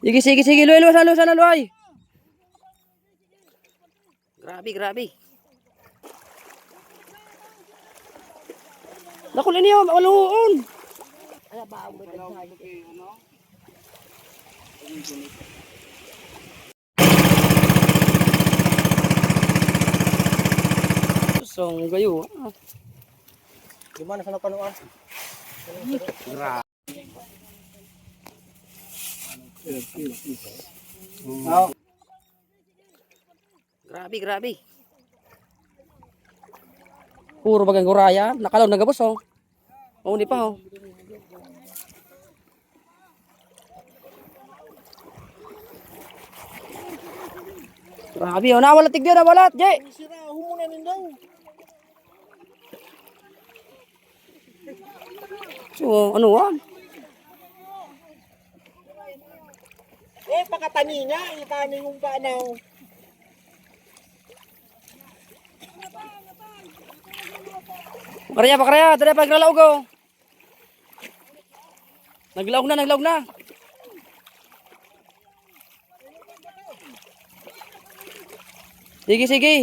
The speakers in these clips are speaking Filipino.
Sige, sige, sige. Luay, luay, luay, sana, luay. Grabe, grabe. Nakulin niyo, maluon. Ano ba ang song gayo. Gimana sa napanuan? Grabe. Grabe, grabe. Puro bagang guraya. Nakalaw na gabos, oh. Oh, hindi pa, oh. Grabe, oh. Nawalat tigyan, nawalat, Jay. Sira, humunan din daw. So, ano, ah? Pakatani nga, itani yung paanaw. Pakarya, pakarya. Tara, paglalaog, oh. Naglaog na, naglaog na. Sige, sige.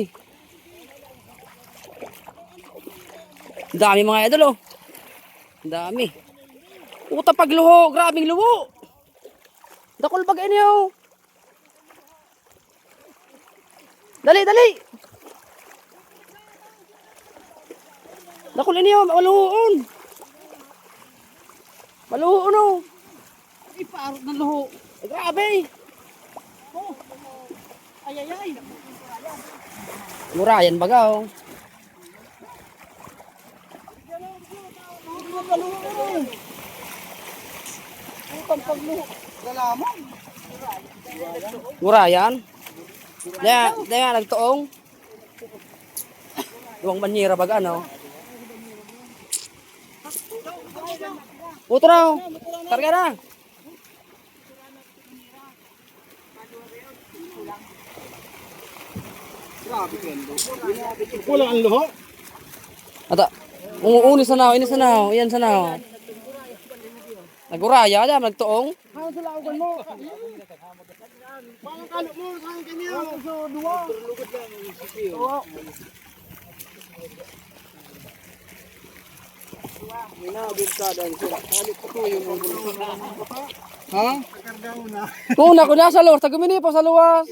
Dami mga idol, oh. Dami. Puta pagluho, grabing luho. Dakol bagay niyo. Dali, dali. Dakol niyo, maluhoon. Maluhoon, oh. Ipaarot ng luho. Grabe. Oh. Ay, ay, ay. Murayan baga, oh. Ang pagluho. Galamang. Murayan. Daya nagtuong. Duwang banyera baga, no. Puto na, oh. Karga na. Kulang ang luho. Ata, umuunis na, inis na, iyan sa na. Naguraya, dyan, nagtuong. Ano sa laugan mo? Parang kalo mo, saan kanya? So, duwa. Oo. Minabit ka dahil sila. Halit ko yung mga. Ha? Nakargaw na. Kung na, kunya sa luwas, tagumini po sa luwas.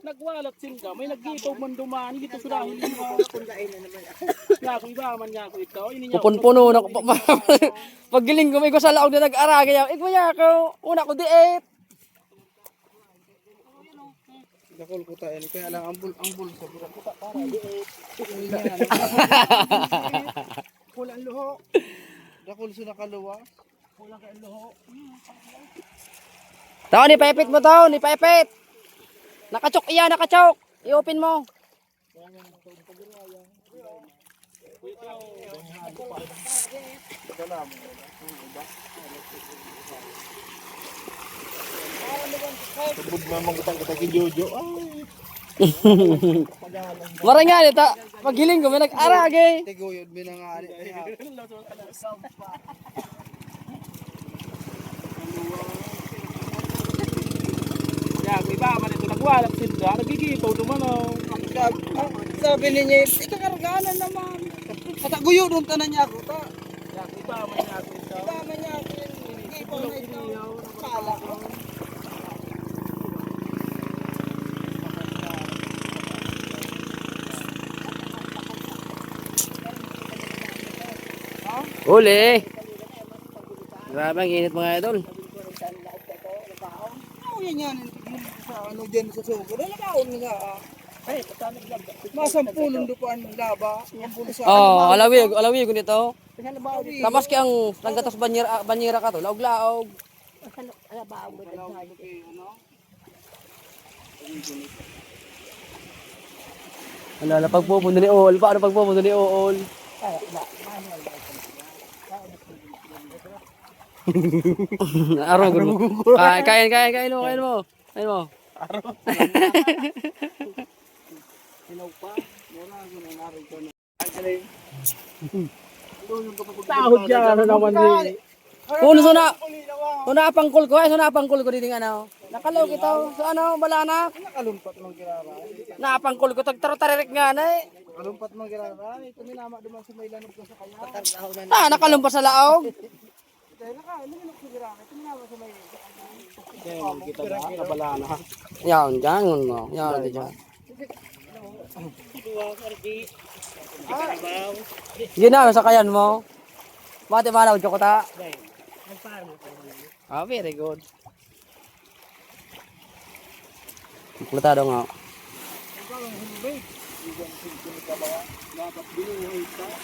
Nagwalat singa, may nagdito man dumani dito surahin mo. Kundain na naman. Yako iba man yako ito. Pupunpuno na ko. Paggiling ko, may ko sa laog na nag-araga. Igwaya ko, una ko diet. Dakol ko tayo, kaya lang ang bulsa burak ko para diet. Kulang luho. Dakol sa nakaluwa. Kulang kay luho. Tao, ni paipit mo tao, ni paipit. Nakachok iya, nakachok. I-open mo. Tubog na mangutang kita kay Jojo. Marang nga nito, paghiling ko, may nag-arage. Tiguyod binangani. Yako iba man ito nagwalat singa, nagigitaw naman oh. Sabi niya, ikakarganan naman. Kataguyo doon tanan niya ako ta. Yako iba man niya ako ito. Iba man niya ako. Iba na ito. Kala ko. Uli. Grabe ang init mga idol. Ano yan yan? Sa ano dyan sa sugo. Nalakaon nga ah. Masampulong dupan laba. Oh, alawi ko nito. Tamas kay ang naggatas banyera ka to, laog-laog. Ala, pagpupundo ni Ool, paano pagpupundo ni Ool? Araw gulo. Kain mo. Kain mo. Sahod yan na naman din. Puno na. Sunapangkol ko, sunapangkol ko dito ano. Nakalaw kita, sa ano, balanak. Nakalumpat mong girara. Napangkol ko, tagtaro-taririk nga na eh. Kalumpat mong girara. Ito minama duman sa may lanod ko sa kanya. Nakalumpas sa laog. Dahil luminok sa girara. Ito minama sa may kita ba? Kabalana. Yan, dyan mo. Yan, dyan. Gina, sa kayan mo. Mati malaw ko ta. Ah, very good. Plutado nga.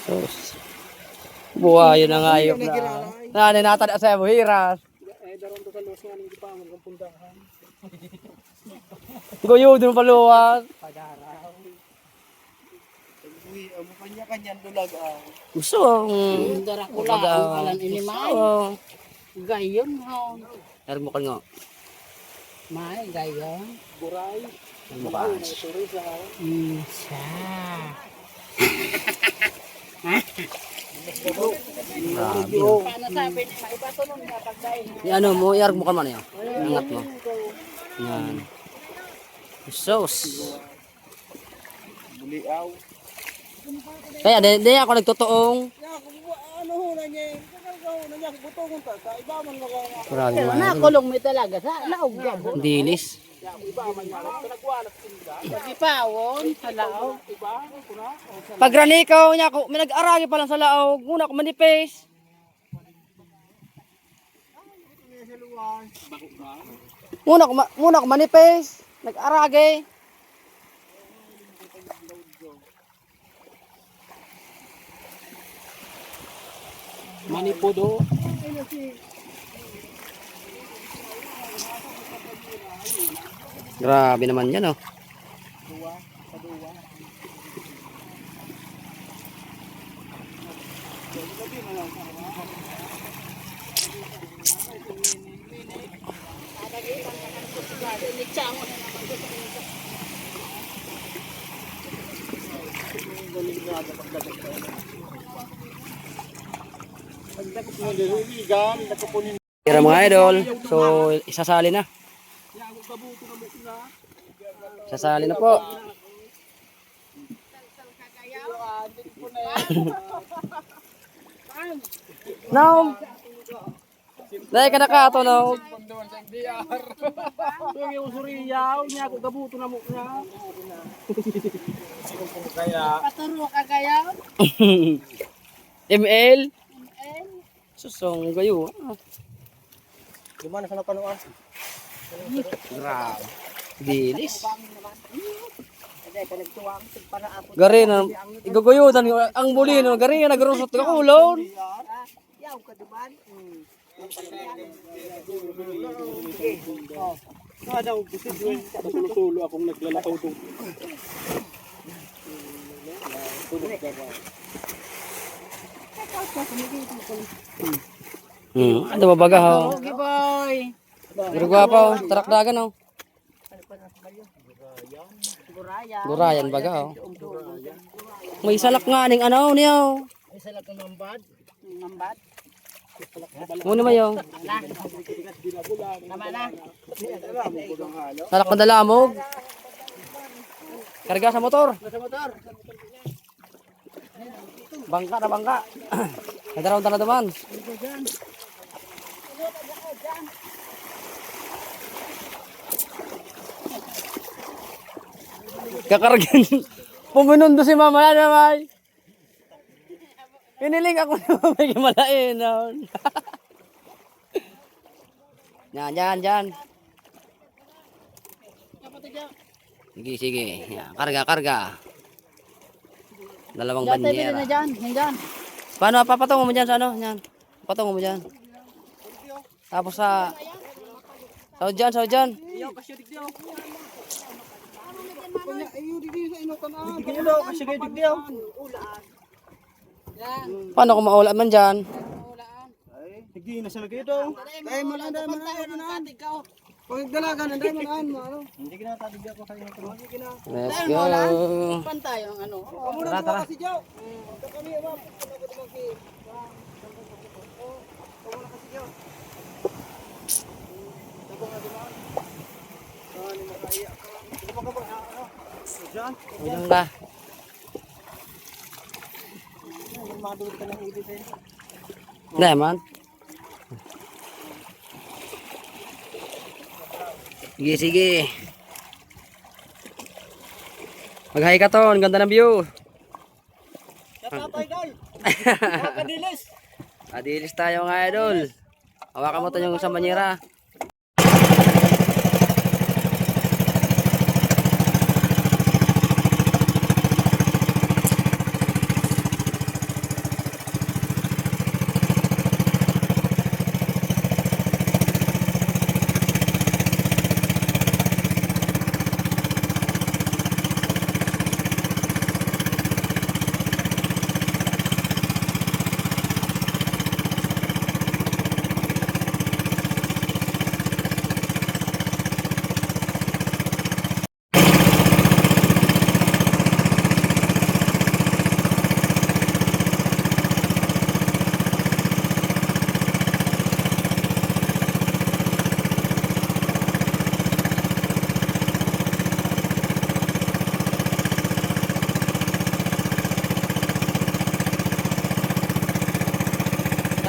Sus. Buhay na nga ayop na. Nanay natada sa buhiras. Daron to sa los nga ning gipangon ng pundahan. Goyo dun paluwas. Padaraw. Uy, amo kanya-kanyan dulag ah. Gusto ang Darakula ang alam inimay. Gayon ho. Ermo kan nga. May gayon. Buray. Bukas. Turisa. Isa. Grabe. Paano sabi ni maipasunod na pagdain? Ano mo, iarg mo kan man yan. Angat mo. Yan. Sos. Buliaw. Kaya di ako nagtotoong. Ano ho na niya? Kakalgaw na niya butongon ta. Sa iba man mga Grabe Pero man. nakulong mo talaga sa laog gabo. Dilis. iba man niya. Nagwalap sila. Pagipawon sa laog. Iba kuna. Pag granikaw niya ako, may nag-aragi pa lang sa laog. Muna ko manipis. Muna ko manipis. Nag-aragi. Manipudo. Grabe naman yan oh. Kira mga idol. So, isasali na. Sasali na po. Now, dahil ka nakato now. Yung suriyaw niya ko gabuto na mo niya. Kaya Paturo ka gayon. ML. Susong gayo. gimana sa napanuan? Grabe. Dilis. Dahil ka nagtuwang para ako. Gari na. Igaguyutan. Ang muli na. Gari na. Nagrusot ka kulon. Yaw ka duman. Daw gusto din sulo akong naglalakaw dong. Ano ba baga ho? Okay boy. Gurugwa pa ho. Tarakdagan ho. Buraya. Gurayan baga ho. May salak nga ning ano niyo. Isa lang ng nambad. Nambad. Muna mayo. Tama na. Salak na dalamog. Karga sa motor. Bangka na bangka. Kadaraw na naman. Kakargan. Pumunundo si mama na naman. Piniling ako na may malain. Yan. Sige, sige. Yan, karga. Dalawang Dati banyera. na dyan. Hanggang. Paano papatungo mo dyan sa ano? Yan. Papatungo mo dyan. Tapos sa... Sa dyan. Paano kung maula man dyan? Hindi na siya lagi daw. Ay mo lang daw pag dalaga na dai man ano. Hindi kina tadig ako sa inyo. Let's go. Pantay ang ano. Tara. Si Joe. Kami ma'am. Ulang na. Nah, man. Sige, sige. Mag-hi ka ton, ganda ng view. Kadilis. Adilis tayo nga idol. Hawakan mo to yung sa banyera.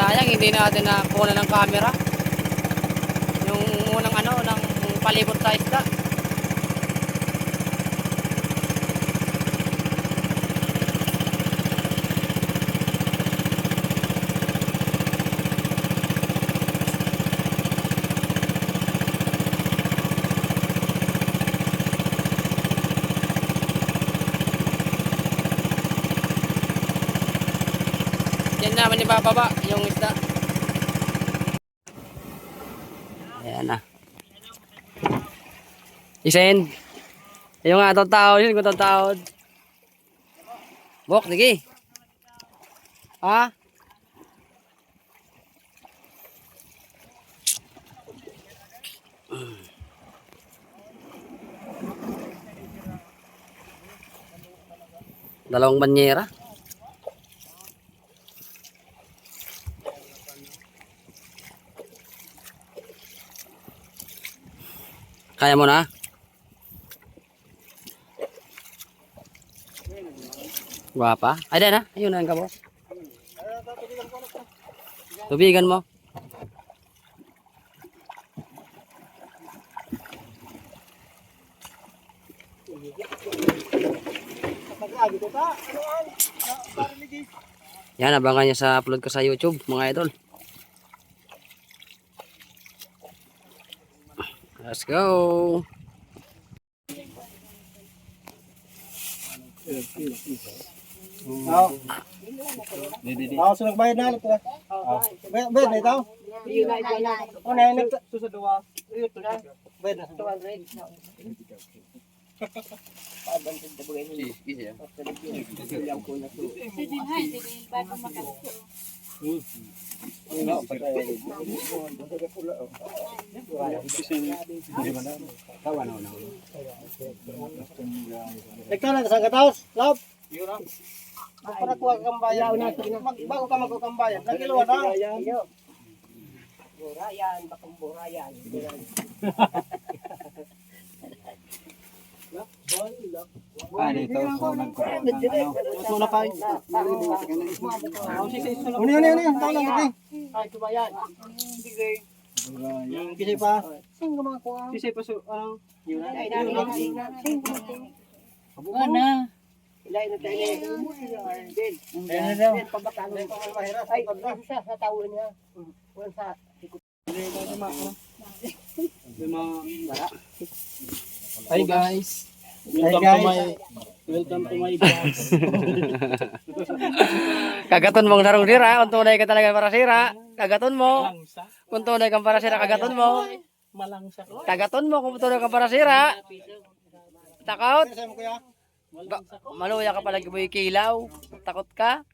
Sayang hindi natin nakuha ng camera. Yung unang ano, ng palibot sa isda. Yan naman ibababa yung isda. Ayan na. Isend. Yung nga itong tao, yun itong tao. Bok, sige. Ha? Dalawang banyera. Kaya mo na? Guwapa. Ay, na. Ayun na ang kabo. Tubigan mo. Yan, abangan nyo sa upload ko sa YouTube, mga idol. Let's go. Sunod bayad na ulit. Bayad na ito? O na yun, susadwa. Bayad na. 200. Ikaw lang sa kataos, love. Para kuha kang bayan. Bago ka magkukambayan, nagiluwa na. Burayan, bakang burayan. Dito, so Suna pa. Ano? Tao lang ito. Ay, kumayan. Kisay pa. Kisay pa so, ano? Ano? Ilain na tayo. Ano daw? Ay, sa tao niya. Sa Hi guys. Welcome to my vlog. Kagaton mong sarong sira, kung tunay ka talaga para sira, kagaton mo. Malangsa. Kung tunay kang para sira, kagaton mo. Malangsa. Kagaton mo kung tunay kang para sira. Takot. Kisay mo kuya. Maluya ka pala giboy kilaw. Takot ka.